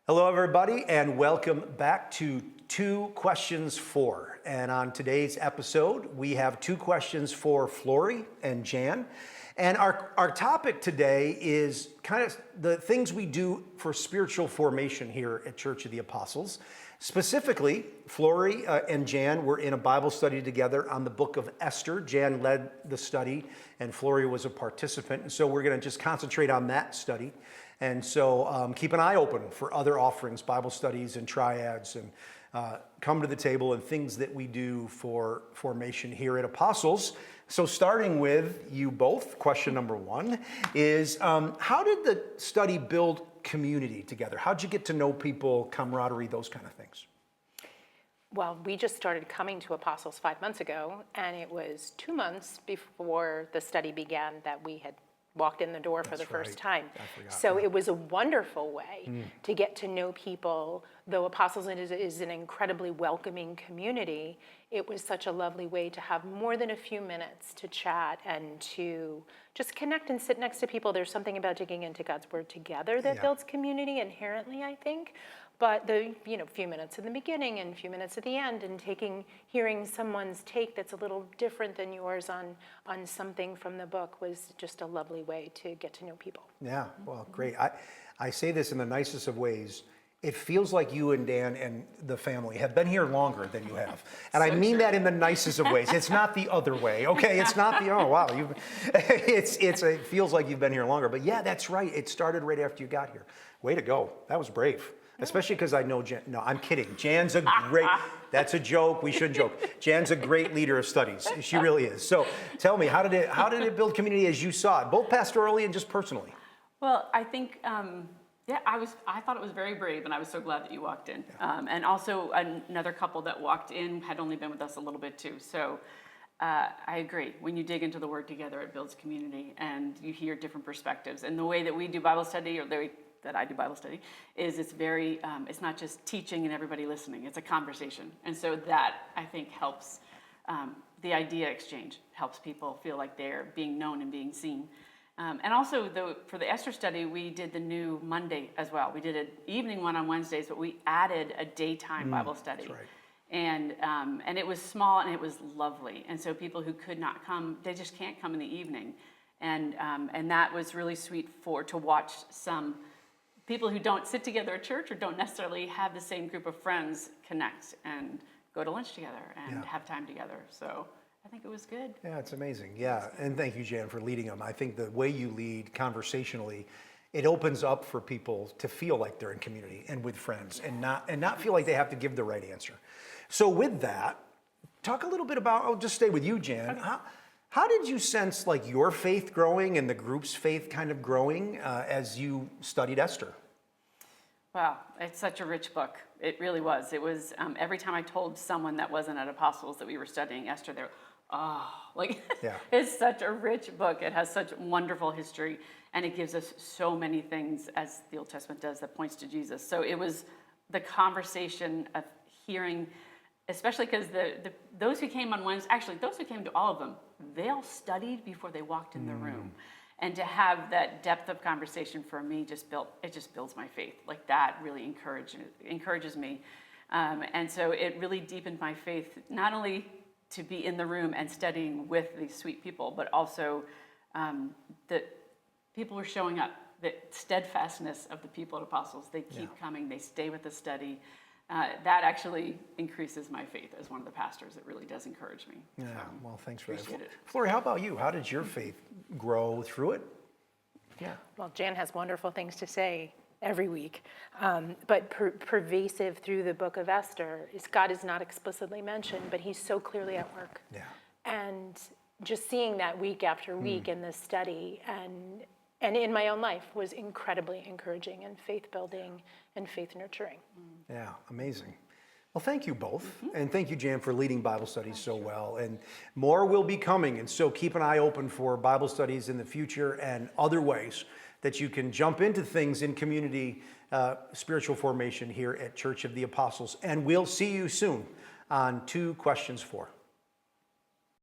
Hello, everybody, and welcome back to Two Questions For. And on today's episode, we have two questions for Florie and Jan. And our topic today is kind of the things we do for spiritual formation here at Church of the Apostles. Specifically, Florie and Jan were in a Bible study together on the book of Esther. Jan led the study, and Florie was a participant. And so we're going to just concentrate on that study. And so keep an eye open for other offerings, Bible studies and triads, and come to the table and things that we do for formation here at Apostles. So starting with you both, question number one is, how did the study build community together? How'd you get to know people, camaraderie, those kind of things? Well, we just started coming to Apostles 5 months ago, and it was 2 months before the study began that we had walked in the door for the first time. So it was a wonderful way to get to know people. Though Apostles is an incredibly welcoming community, it was such a lovely way to have more than a few minutes to chat and to just connect and sit next to people. There's something about digging into God's Word together that builds community inherently, I think. But the few minutes in the beginning and a few minutes at the end, and hearing someone's take that's a little different than yours on something from the book was just a lovely way to get to know people. Yeah, well, great. I say this in the nicest of ways. It feels like you and Dan and the family have been here longer than you have. And I mean that in the nicest of ways. It's not the other way, okay? It's not the, oh, wow. It feels like you've been here longer. But yeah, that's right. It started right after you got here. Way to go. That was brave. Especially because I know Jan. No, I'm kidding. Jan's a great, that's a joke. We shouldn't joke. Jan's a great leader of studies. She really is. So tell me, how did it build community as you saw it, both pastorally and just personally? Well, I think, I thought it was very brave, and I was so glad that you walked in. And also another couple that walked in had only been with us a little bit too. So I agree. When you dig into the Word together, it builds community, and you hear different perspectives. And the way that we do Bible study, or the way that I do Bible study, is it's very, it's not just teaching and everybody listening, it's a conversation. And so that, I think, helps, the idea exchange helps people feel like they're being known and being seen. And also, for the Esther study, we did the new Monday as well. We did an evening one on Wednesdays, but we added a daytime Bible study. That's right. And it was small and it was lovely. And so people who could not come, they just can't come in the evening. And that was really sweet to watch some people who don't sit together at church or don't necessarily have the same group of friends connect and go to lunch together and have time together. So I think it was good. Yeah, it's amazing. Yeah, and thank you, Jan, for leading them. I think the way you lead conversationally, it opens up for people to feel like they're in community and with friends and not feel like they have to give the right answer. So with that, talk a little bit about, I'll just stay with you, Jan. Okay. How did you sense like your faith growing and the group's faith kind of growing as you studied Esther? Wow, it's such a rich book. It really was. It was every time I told someone that wasn't at Apostles that we were studying Esther, they're it's such a rich book. It has such wonderful history, and it gives us so many things, as the Old Testament does, that points to Jesus. So it was the conversation of hearing, especially because those who came on Wednesday, actually those who came to all of them, they all studied before they walked in the room. And to have that depth of conversation for me just builds my faith. Like that really encourages me. And so it really deepened my faith, not only to be in the room and studying with these sweet people, but also that people were showing up, the steadfastness of the people at Apostles. They keep coming, they stay with the study. That actually increases my faith as one of the pastors. It really does encourage me. Yeah, well, thanks for that. Florie, how about you? How did your faith grow through it? Yeah. Well, Jan has wonderful things to say every week, but pervasive through the book of Esther is God is not explicitly mentioned, but he's so clearly at work. Yeah. And just seeing that week after week in this study and in my own life was incredibly encouraging and faith-building and faith-nurturing. Yeah, amazing. Well, thank you both. And thank you, Jan, for leading Bible studies so well. And more will be coming. And so keep an eye open for Bible studies in the future and other ways that you can jump into things in community, spiritual formation here at Church of the Apostles. And we'll see you soon on Two Questions For.